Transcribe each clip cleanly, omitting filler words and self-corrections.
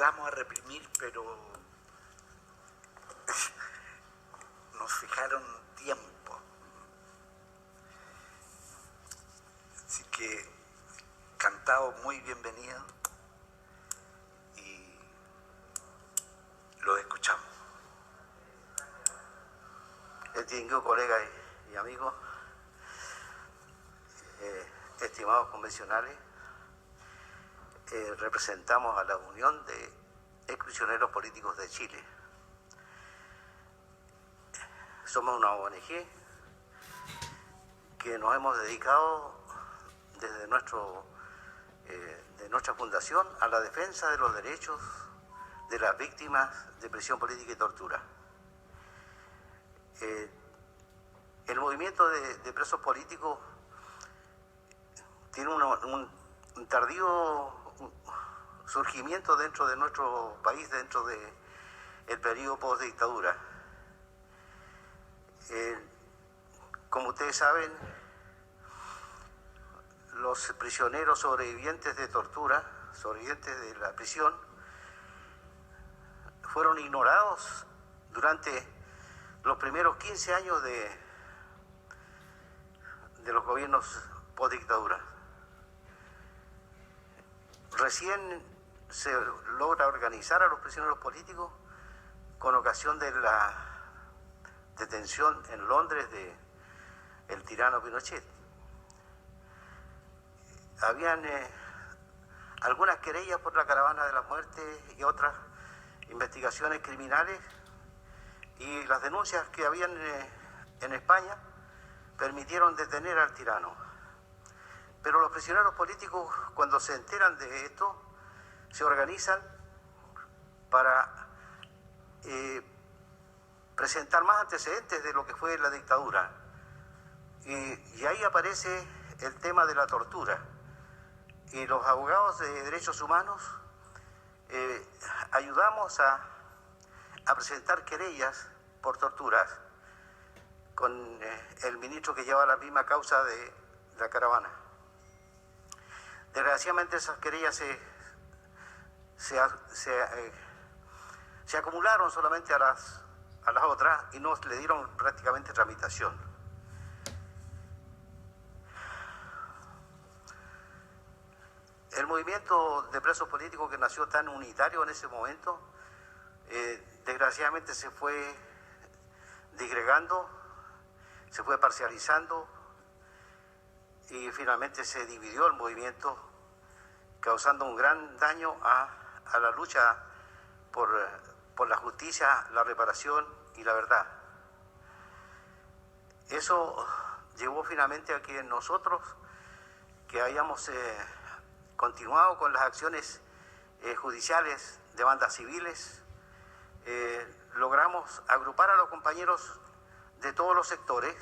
jugamos a reprimir, pero nos fijaron tiempo. Así que, cantado, muy bienvenido y lo escuchamos. Distinguido colega y amigos, estimados convencionales, representamos a la Unión de Exprisioneros Políticos de Chile. Somos una ONG que nos hemos dedicado desde de nuestra fundación a la defensa de los derechos de las víctimas de prisión política y tortura. El movimiento de presos políticos tiene un tardío surgimiento dentro de nuestro país, dentro del periodo post-dictadura. Como ustedes saben, los prisioneros sobrevivientes de tortura, sobrevivientes de la prisión, fueron ignorados durante los primeros 15 años de los gobiernos post-dictadura. Recién se logra organizar a los prisioneros políticos con ocasión de la detención en Londres del tirano Pinochet. Habían algunas querellas por la caravana de la muerte y otras investigaciones criminales, y las denuncias que habían en España permitieron detener al tirano. Pero los prisioneros políticos, cuando se enteran de esto, se organizan para presentar más antecedentes de lo que fue la dictadura. Y ahí aparece el tema de la tortura. Y los abogados de derechos humanos ayudamos a presentar querellas por torturas con el ministro que lleva la misma causa de la caravana. Desgraciadamente esas querellas se acumularon solamente a las otras y no le dieron prácticamente tramitación. El movimiento de presos políticos, que nació tan unitario en ese momento, desgraciadamente se fue disgregando, se fue parcializando y finalmente se dividió el movimiento, causando un gran daño a la lucha por la justicia, la reparación y la verdad. Eso llevó finalmente a que nosotros, que hayamos continuado con las acciones judiciales, demandas civiles, logramos agrupar a los compañeros de todos los sectores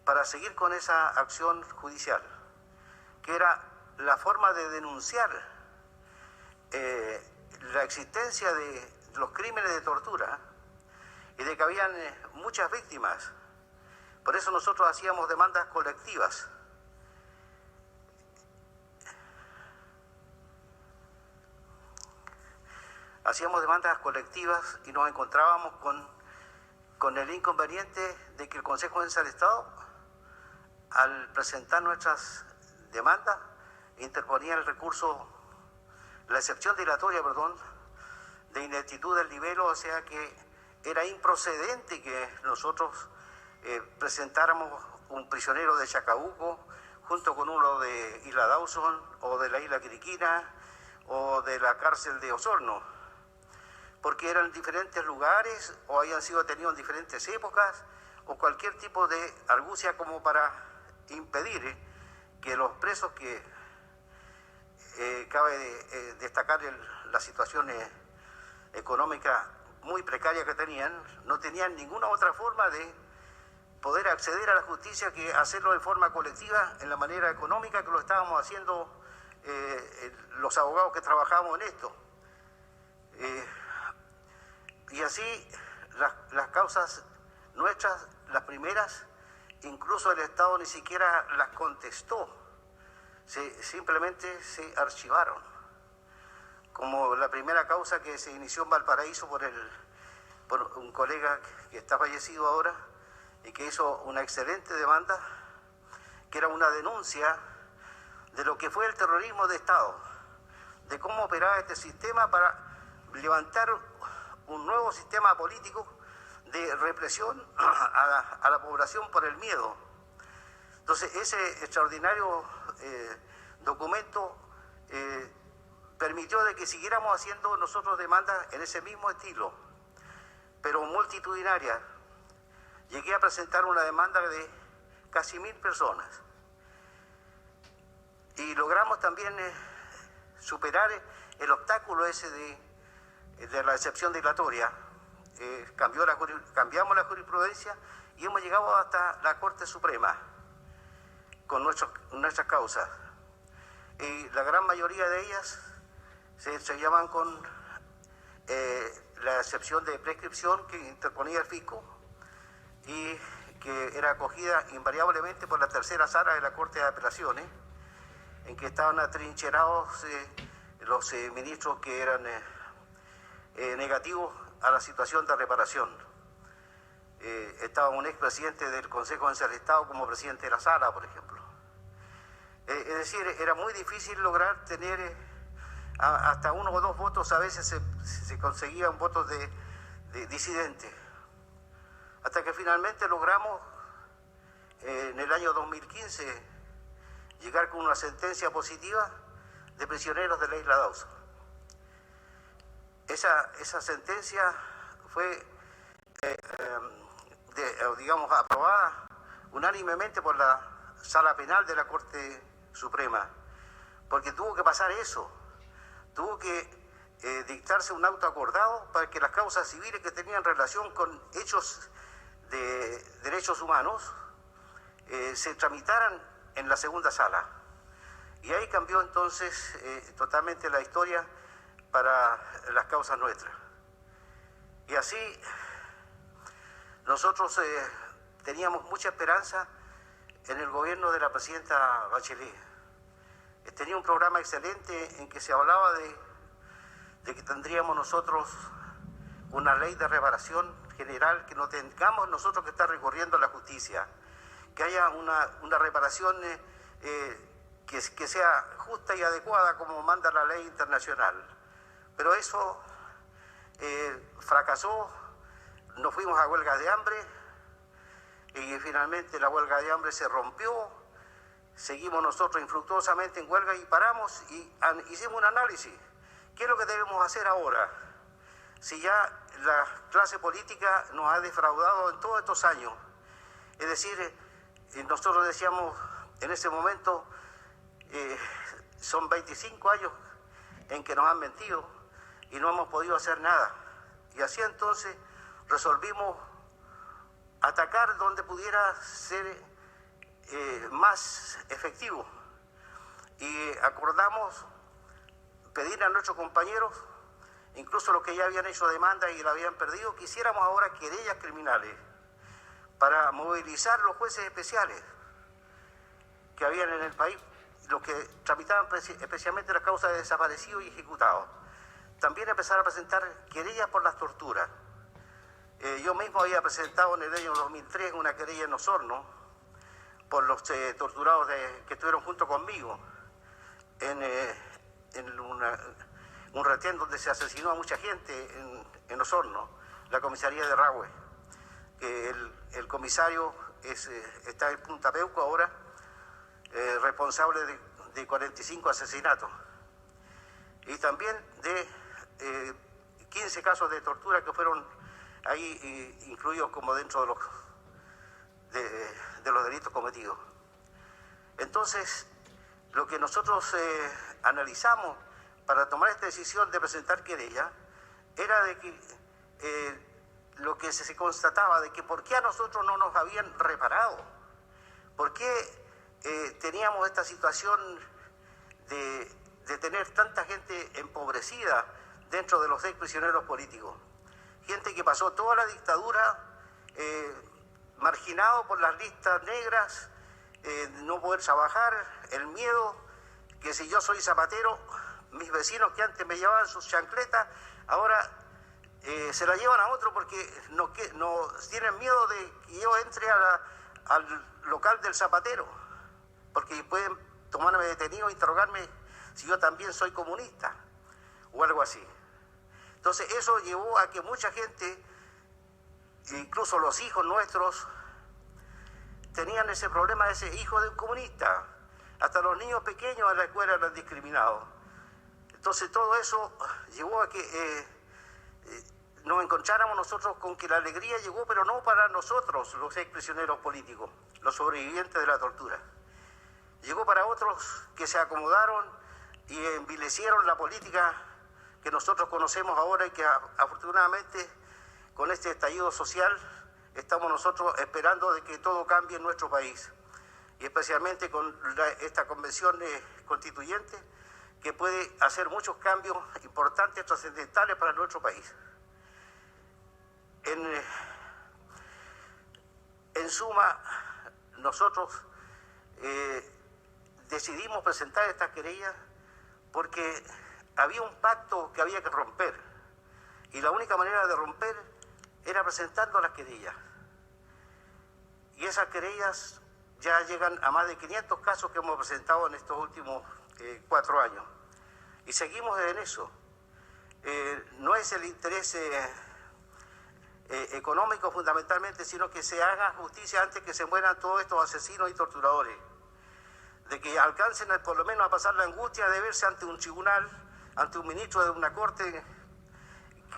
para seguir con esa acción judicial, que era la forma de denunciar la existencia de los crímenes de tortura y de que habían muchas víctimas. Por eso nosotros hacíamos demandas colectivas. Hacíamos demandas colectivas y nos encontrábamos con el inconveniente de que el Consejo de Defensa del Estado, al presentar nuestras demandas, interponía el recurso, la excepción dilatoria, de ineptitud del libelo, o sea que era improcedente que nosotros presentáramos un prisionero de Chacabuco junto con uno de Isla Dawson o de la Isla Quiriquina o de la cárcel de Osorno, porque eran diferentes lugares o habían sido detenidos en diferentes épocas o cualquier tipo de argucia como para impedir que los presos, que cabe destacar la situación económica muy precaria que tenían, no tenían ninguna otra forma de poder acceder a la justicia que hacerlo de forma colectiva en la manera económica que lo estábamos haciendo los abogados que trabajábamos en esto. Y así las causas nuestras, las primeras, incluso el Estado ni siquiera las contestó, simplemente se archivaron. como la primera causa que se inició en Valparaíso por un colega que está fallecido ahora y que hizo una excelente demanda, que era una denuncia de lo que fue el terrorismo de Estado, de cómo operaba este sistema para levantar un nuevo sistema político de represión a la población por el miedo. Entonces, ese extraordinario documento permitió de que siguiéramos haciendo nosotros demandas en ese mismo estilo, pero multitudinaria. Llegué a presentar una demanda de casi 1000 personas y logramos también superar el obstáculo ese de la excepción dilatoria. Cambiamos la jurisprudencia y hemos llegado hasta la Corte Suprema con nuestras causas. Y la gran mayoría de ellas se llaman con la excepción de prescripción que interponía el fisco y que era acogida invariablemente por la tercera sala de la Corte de Apelaciones, en que estaban atrincherados los ministros que eran negativos a la situación de reparación. Estaba un expresidente del Consejo de Defensa del Estado como presidente de la sala, por ejemplo. Es decir, era muy difícil lograr tener hasta 1 o 2 votos, a veces se conseguían votos de disidentes. Hasta que finalmente logramos, en el año 2015, llegar con una sentencia positiva de prisioneros de la isla Dawson. Esa sentencia fue, aprobada unánimemente por la Sala Penal de la Corte Suprema, porque tuvo que pasar eso, tuvo que dictarse un auto acordado para que las causas civiles que tenían relación con hechos de derechos humanos se tramitaran en la segunda sala. Y ahí cambió entonces totalmente la historia para las causas nuestras. Y así nosotros teníamos mucha esperanza en el gobierno de la presidenta Bachelet. Tenía un programa excelente en que se hablaba de que tendríamos nosotros una ley de reparación general, que no tengamos nosotros que estar recorriendo a la justicia, que haya una reparación que sea justa y adecuada como manda la ley internacional. Pero eso fracasó, nos fuimos a huelga de hambre y finalmente la huelga de hambre se rompió, seguimos nosotros infructuosamente en huelga y paramos y hicimos un análisis. ¿Qué es lo que debemos hacer ahora? Si ya la clase política nos ha defraudado en todos estos años. Es decir, nosotros decíamos en ese momento, son 25 años en que nos han mentido y no hemos podido hacer nada. Y así entonces resolvimos atacar donde pudiera ser más efectivo. Y acordamos pedir a nuestros compañeros, incluso los que ya habían hecho demanda y la habían perdido, que hiciéramos ahora querellas criminales para movilizar los jueces especiales que habían en el país, los que tramitaban especialmente las causas de desaparecidos y ejecutados. También empezar a presentar querellas por las torturas. Yo mismo había presentado en el año 2003 una querella en Osorno por los torturados que estuvieron junto conmigo en un retén donde se asesinó a mucha gente en Osorno, la comisaría de Rahue, que el comisario está en Punta Peuco ahora, responsable de 45 asesinatos, y también de 15 casos de tortura que fueron ahí incluidos como dentro de los delitos cometidos. Entonces, lo que nosotros analizamos para tomar esta decisión de presentar querella era de que lo que se constataba de que por qué a nosotros no nos habían reparado, por qué teníamos esta situación de tener tanta gente empobrecida dentro de los ex prisioneros políticos, gente que pasó toda la dictadura marginado por las listas negras, no poder trabajar, el miedo, que si yo soy zapatero mis vecinos que antes me llevaban sus chancletas, ahora se las llevan a otro porque no tienen miedo de que yo entre al local del zapatero, porque pueden tomarme detenido e interrogarme si yo también soy comunista o algo así. Entonces eso llevó a que mucha gente, incluso los hijos nuestros, tenían ese problema de ese hijo de un comunista. Hasta los niños pequeños en la escuela eran discriminados. Entonces todo eso llevó a que nos encontráramos nosotros con que la alegría llegó, pero no para nosotros, los exprisioneros políticos, los sobrevivientes de la tortura. Llegó para otros que se acomodaron y envilecieron la política que nosotros conocemos ahora y que afortunadamente con este estallido social estamos nosotros esperando de que todo cambie en nuestro país, y especialmente con esta convención constituyente que puede hacer muchos cambios importantes, trascendentales para nuestro país. En suma, nosotros decidimos presentar estas querellas porque había un pacto que había que romper, y la única manera de romper era presentando las querellas. Y esas querellas ya llegan a más de 500 casos que hemos presentado en estos últimos 4 años. Y seguimos en eso. No es el interés económico fundamentalmente, sino que se haga justicia antes que se mueran todos estos asesinos y torturadores. De que alcancen por lo menos a pasar la angustia de verse ante un tribunal, ante un ministro de una corte,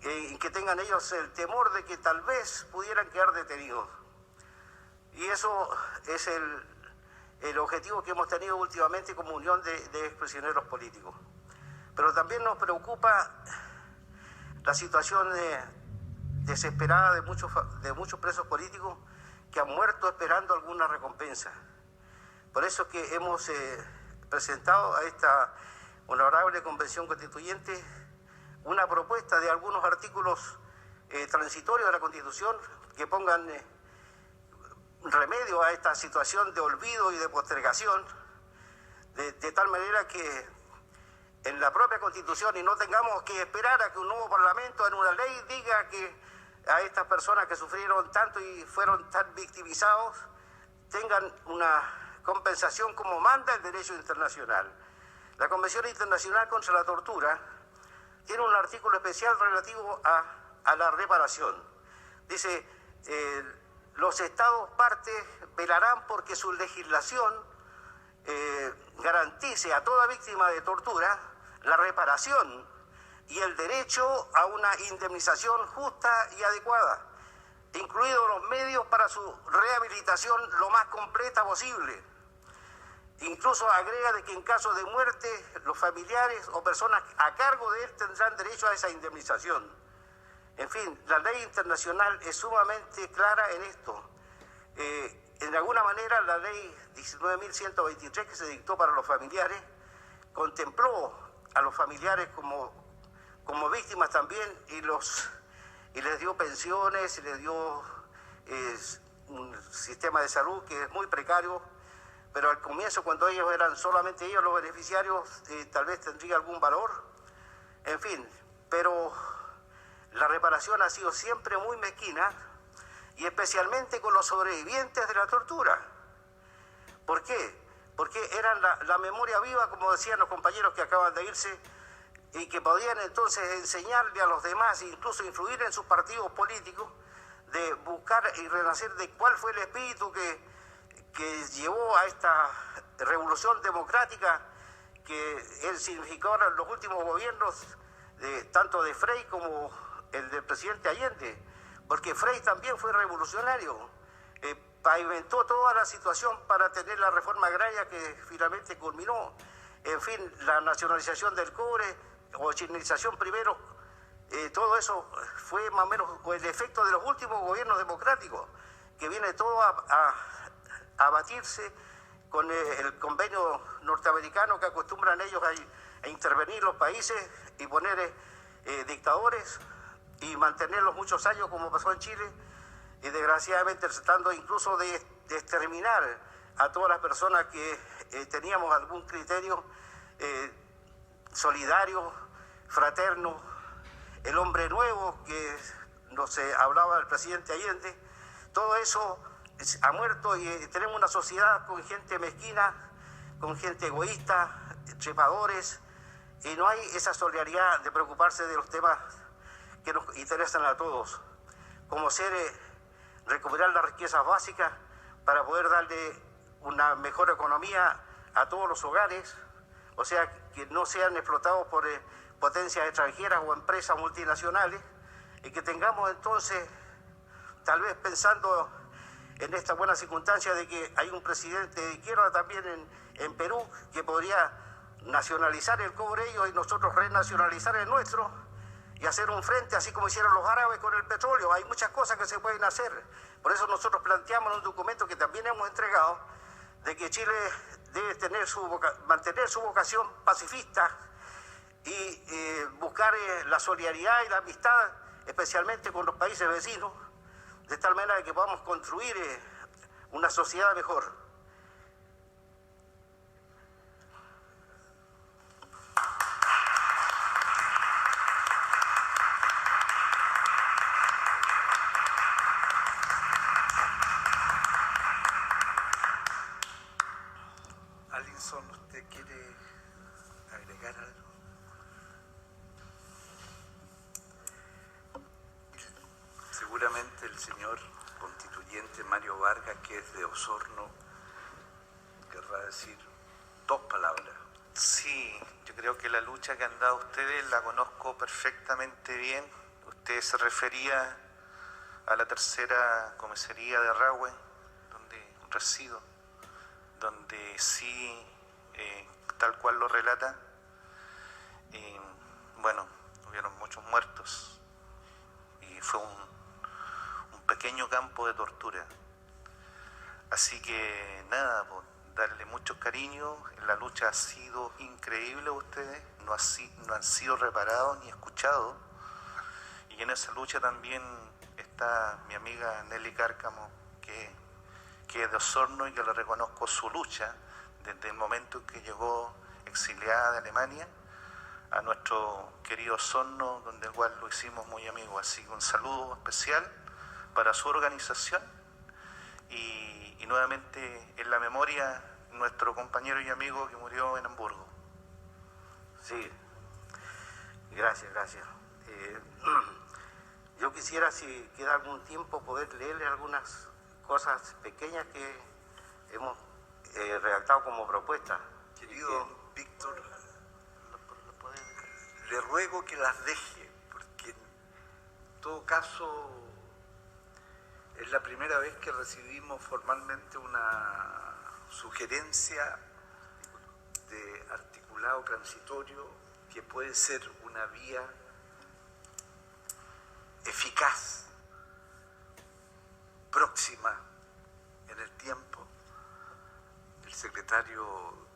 y que tengan ellos el temor de que tal vez pudieran quedar detenidos. Y eso es el objetivo que hemos tenido últimamente como unión de exprisioneros políticos. Pero también nos preocupa la situación desesperada de muchos presos políticos que han muerto esperando alguna recompensa. Por eso es que hemos presentado a esta honorable convención constituyente una propuesta de algunos artículos transitorios de la Constitución que pongan remedio a esta situación de olvido y de postergación, de tal manera que en la propia Constitución, y no tengamos que esperar a que un nuevo Parlamento en una ley diga que a estas personas que sufrieron tanto y fueron tan victimizados tengan una compensación como manda el derecho internacional. La Convención Internacional contra la Tortura tiene un artículo especial relativo a la reparación. Dice, los Estados partes velarán porque su legislación garantice a toda víctima de tortura la reparación y el derecho a una indemnización justa y adecuada, incluidos los medios para su rehabilitación lo más completa posible. Incluso agrega de que en caso de muerte, los familiares o personas a cargo de él tendrán derecho a esa indemnización. En fin, la ley internacional es sumamente clara en esto. En alguna manera, la ley 19.123 que se dictó para los familiares contempló a los familiares como víctimas también y les dio pensiones, y les dio un sistema de salud que es muy precario. Pero al comienzo, cuando ellos eran solamente ellos los beneficiarios, tal vez tendría algún valor. En fin, pero la reparación ha sido siempre muy mezquina, y especialmente con los sobrevivientes de la tortura. ¿Por qué? Porque eran la memoria viva, como decían los compañeros que acaban de irse, y que podían entonces enseñarle a los demás, incluso influir en sus partidos políticos, de buscar y renacer de cuál fue el espíritu que llevó a esta revolución democrática que él significó en los últimos gobiernos, tanto de Frei como el del presidente Allende, porque Frei también fue revolucionario, pavimentó toda la situación para tener la reforma agraria que finalmente culminó, en fin, la nacionalización del cobre o chilenización primero, todo eso fue más o menos el efecto de los últimos gobiernos democráticos, que viene todo a batirse con el convenio norteamericano que acostumbran ellos a intervenir los países y poner dictadores y mantenerlos muchos años, como pasó en Chile, y desgraciadamente tratando incluso de exterminar a todas las personas que teníamos algún criterio solidario, fraterno, el hombre nuevo que nos hablaba el presidente Allende. Todo eso ha muerto y tenemos una sociedad con gente mezquina, con gente egoísta, trepadores, y no hay esa solidaridad de preocuparse de los temas que nos interesan a todos, como ser recuperar las riquezas básicas para poder darle una mejor economía a todos los hogares, o sea, que no sean explotados por potencias extranjeras o empresas multinacionales, y que tengamos entonces, tal vez pensando en esta buena circunstancia de que hay un presidente de izquierda también en Perú que podría nacionalizar el cobre ellos y nosotros renacionalizar el nuestro y hacer un frente así como hicieron los árabes con el petróleo. Hay muchas cosas que se pueden hacer. Por eso nosotros planteamos en un documento que también hemos entregado de que Chile debe tener mantener su vocación pacifista y buscar la solidaridad y la amistad, especialmente con los países vecinos, de tal manera que podamos construir una sociedad mejor. Alinson, ¿usted quiere agregar algo? Seguramente el señor constituyente Mario Vargas, que es de Osorno, querrá decir 2 palabras. Sí, yo creo que la lucha que han dado ustedes la conozco perfectamente bien. Usted se refería a la tercera comisaría de Rahue, donde resido, donde sí, tal cual lo relata, bueno, hubieron muchos muertos y fue un pequeño campo de tortura. Así que nada, pues, darle mucho cariño. La lucha ha sido increíble, ustedes no han sido reparados ni escuchados, y en esa lucha también está mi amiga Nelly Cárcamo, que es de Osorno y que le reconozco su lucha desde el momento en que llegó exiliada de Alemania a nuestro querido Osorno, donde el cual lo hicimos muy amigo. Así que un saludo especial para su organización y nuevamente en la memoria nuestro compañero y amigo que murió en Hamburgo. Sí, gracias. Yo quisiera, si queda algún tiempo, poder leerle algunas cosas pequeñas que hemos redactado como propuesta. Querido Víctor, le ruego que las deje, porque en todo caso es la primera vez que recibimos formalmente una sugerencia de articulado transitorio que puede ser una vía eficaz, próxima en el tiempo. El secretario,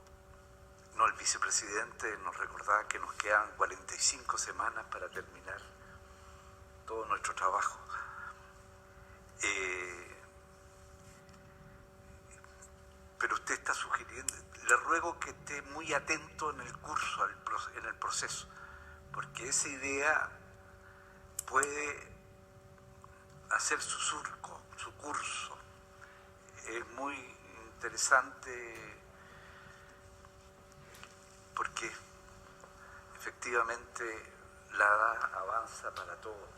no, el vicepresidente nos recordaba que nos quedan 45 semanas para terminar todo nuestro trabajo. Pero usted está sugiriendo, le ruego que esté muy atento en el curso, en el proceso, porque esa idea puede hacer su surco, su curso. Es muy interesante porque efectivamente la edad avanza para todos.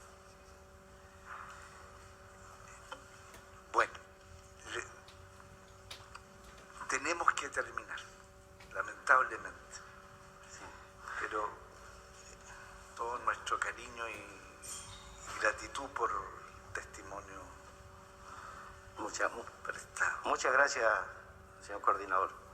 Bueno, tenemos que terminar, lamentablemente, pero todo nuestro cariño y gratitud por el testimonio Muchas gracias, señor coordinador.